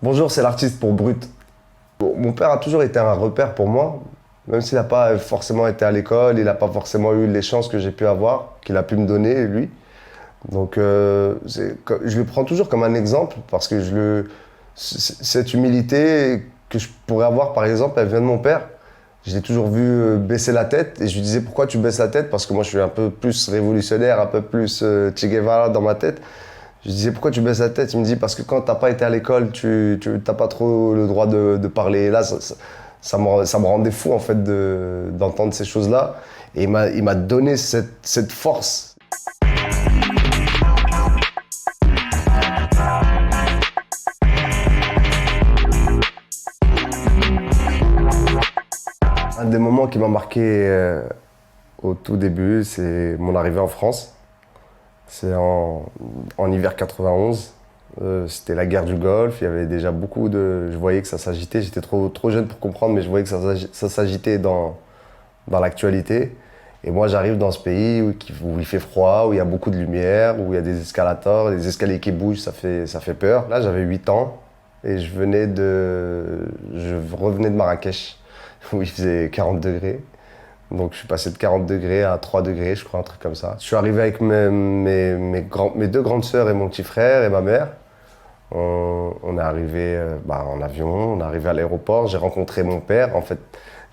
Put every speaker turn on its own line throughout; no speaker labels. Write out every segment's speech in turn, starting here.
Bonjour, c'est l'artiste pour Brut. Bon, mon père a toujours été un repère pour moi, même s'il n'a pas forcément été à l'école, il n'a pas forcément eu les chances que j'ai pu avoir, qu'il a pu me donner, lui. Donc, je le prends toujours comme un exemple parce que cette humilité que je pourrais avoir, par exemple, elle vient de mon père. Je l'ai toujours vu baisser la tête et je lui disais pourquoi tu baisses la tête? Parce que moi je suis un peu plus révolutionnaire, un peu plus Che Guevara dans ma tête. Je lui disais pourquoi tu baisses la tête? Il me dit parce que quand t'as pas été à l'école, tu t'as pas trop le droit de parler. Et là, ça me rendait fou en fait d'entendre ces choses-là. Et il m'a donné cette force. Un des moments qui m'a marqué au tout début, c'est mon arrivée en France. C'est en hiver 91. C'était la guerre du Golfe. Il y avait déjà beaucoup de. Je voyais que ça s'agitait. J'étais trop jeune pour comprendre, mais je voyais que ça s'agitait dans l'actualité. Et moi, j'arrive dans ce pays où il fait froid, où il y a beaucoup de lumière, où il y a des escalators, des escaliers qui bougent, ça fait peur. Là, j'avais 8 ans et je revenais de Marrakech, où il faisait 40 degrés. Donc je suis passé de 40 degrés à 3 degrés, je crois, un truc comme ça. Je suis arrivé avec mes deux grandes sœurs et mon petit frère et ma mère. On est arrivé en avion, on est arrivé à l'aéroport, j'ai rencontré mon père. En fait,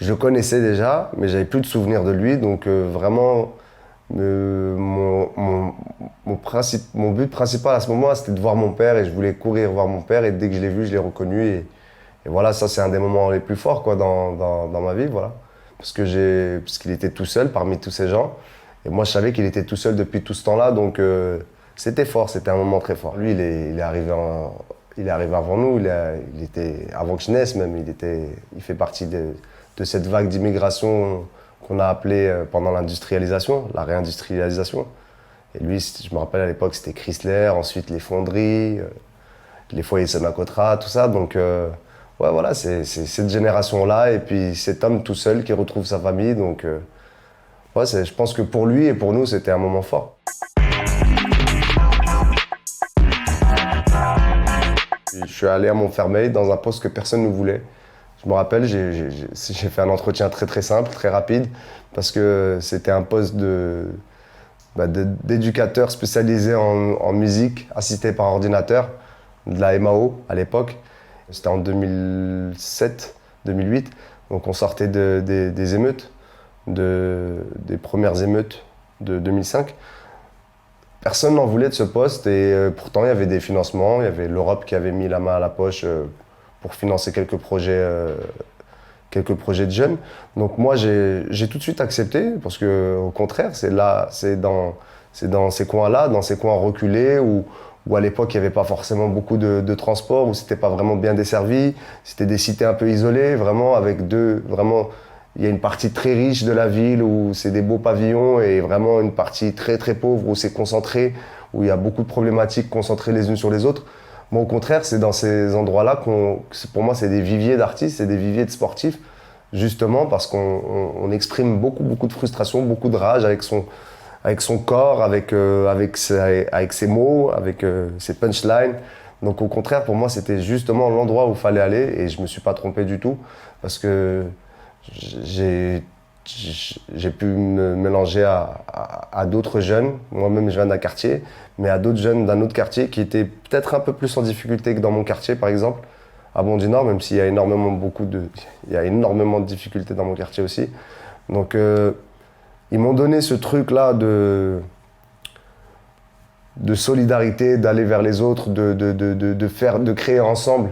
je le connaissais déjà, mais j'avais plus de souvenirs de lui. Donc vraiment, mon but principal à ce moment-là, c'était de voir mon père et je voulais courir voir mon père. Et dès que je l'ai vu, je l'ai reconnu. Et voilà, ça c'est un des moments les plus forts quoi, dans ma vie. Voilà. Parce qu'il était tout seul parmi tous ces gens. Et moi, je savais qu'il était tout seul depuis tout ce temps-là. Donc c'était fort, c'était un moment très fort. Lui, il est arrivé avant nous, il était avant que je naisse même, il fait partie de cette vague d'immigration qu'on a appelée pendant l'industrialisation, la réindustrialisation. Et lui, je me rappelle à l'époque, c'était Chrysler, ensuite les fonderies, les foyers Sonacotra, tout ça. Donc ouais, voilà, c'est cette génération-là et puis cet homme tout seul qui retrouve sa famille. Donc ouais, je pense que pour lui et pour nous, c'était un moment fort. Je suis allé à Montfermeil dans un poste que personne ne voulait. Je me rappelle, j'ai fait un entretien très très simple, très rapide, parce que c'était un poste d'éducateur spécialisé en musique, assisté par ordinateur, de la MAO à l'époque. C'était en 2007, 2008, donc on sortait des émeutes, des premières émeutes de 2005. Personne n'en voulait de ce poste et pourtant il y avait des financements, il y avait l'Europe qui avait mis la main à la poche pour financer quelques projets de jeunes. Donc moi j'ai tout de suite accepté parce que au contraire c'est dans ces coins-là, dans ces coins reculés où à l'époque il n'y avait pas forcément beaucoup de transport, où c'était pas vraiment bien desservi, c'était des cités un peu isolées, vraiment vraiment. Il y a une partie très riche de la ville où c'est des beaux pavillons et vraiment une partie très très pauvre où c'est concentré, où il y a beaucoup de problématiques concentrées les unes sur les autres. Moi au contraire, c'est dans ces endroits-là pour moi c'est des viviers d'artistes, c'est des viviers de sportifs, justement parce qu'on exprime beaucoup de frustration, beaucoup de rage avec son corps, avec ses mots, avec ses punchlines. Donc au contraire, pour moi, c'était justement l'endroit où il fallait aller et je me suis pas trompé du tout parce que j'ai pu me mélanger à d'autres jeunes. Moi-même, je viens d'un quartier, mais à d'autres jeunes d'un autre quartier qui étaient peut-être un peu plus en difficulté que dans mon quartier, par exemple, à Bondy-Nord, même s'il y a il y a énormément de difficultés dans mon quartier aussi. Donc, ils m'ont donné ce truc-là de solidarité, d'aller vers les autres, de créer ensemble.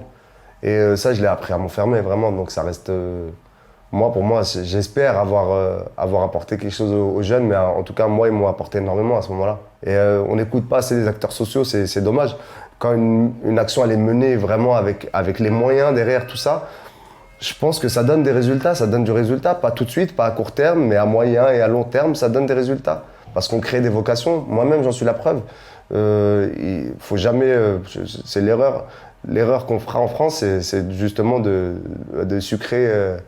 Et ça, je l'ai appris à m'enfermer, vraiment. Donc, ça reste. Pour moi, j'espère avoir apporté quelque chose aux jeunes, mais en tout cas, moi, ils m'ont apporté énormément à ce moment-là. Et on n'écoute pas assez les acteurs sociaux, c'est dommage. Quand une action elle est menée vraiment avec les moyens derrière tout ça, je pense que ça donne des résultats, ça donne du résultat, pas tout de suite, pas à court terme, mais à moyen et à long terme, ça donne des résultats. Parce qu'on crée des vocations, moi-même j'en suis la preuve. Il faut jamais, c'est l'erreur qu'on fera en France, c'est justement de sucrer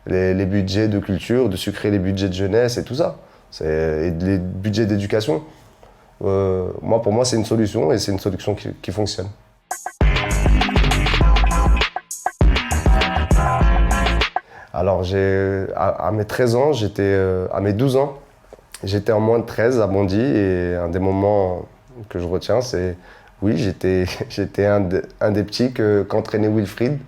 les budgets de culture, de sucrer les budgets de jeunesse et tout ça. Et les budgets d'éducation. Pour moi, c'est une solution et c'est une solution qui fonctionne. Alors, à mes 13 ans, à mes 12 ans, j'étais en moins de 13 à Bondy et un des moments que je retiens, c'est, oui, j'étais un des petits qu'entraînait Wilfried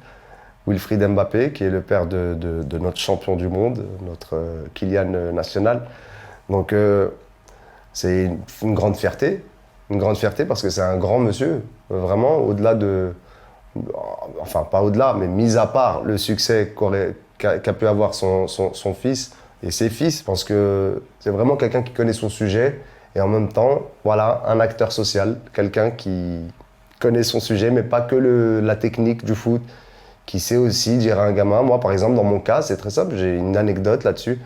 Mbappé, qui est le père de notre champion du monde, notre Kylian national. Donc, c'est une grande fierté parce que c'est un grand monsieur, vraiment, au-delà de, enfin pas au-delà, mais mis à part le succès qu'a pu avoir son fils et ses fils, parce que c'est vraiment quelqu'un qui connaît son sujet et en même temps, voilà, un acteur social, quelqu'un qui connaît son sujet, mais pas que la technique du foot, qui sait aussi dire à un gamin, moi par exemple dans mon cas, c'est très simple, j'ai une anecdote là-dessus,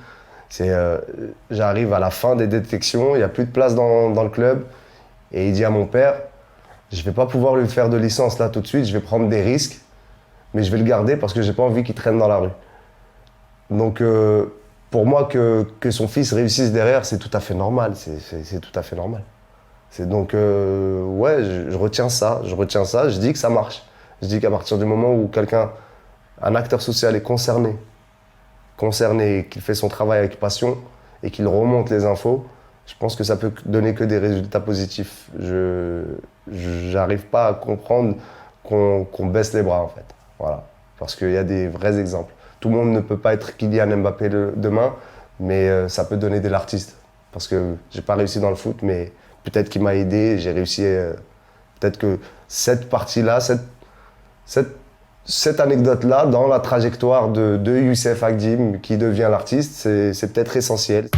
j'arrive à la fin des détections, il n'y a plus de place dans le club, et il dit à mon père, je ne vais pas pouvoir lui faire de licence là tout de suite, je vais prendre des risques, mais je vais le garder parce que j'ai pas envie qu'il traîne dans la rue. Donc pour moi que son fils réussisse derrière, c'est tout à fait normal, c'est tout à fait normal. C'est donc ouais, je retiens ça, je dis que ça marche. Je dis qu'à partir du moment où un acteur social est concerné, qu'il fait son travail avec passion et qu'il remonte les infos, je pense que ça peut donner que des résultats positifs. J'arrive pas à comprendre qu'on baisse les bras en fait. Voilà. Parce qu'il y a des vrais exemples. Tout le monde ne peut pas être Kylian Mbappé demain, mais ça peut donner de l'artiste. Parce que j'ai pas réussi dans le foot, mais peut-être qu'il m'a aidé, j'ai réussi. Peut-être que cette partie-là, cette anecdote-là, dans la trajectoire de Youssef Agdim qui devient l'artiste, c'est peut-être essentiel.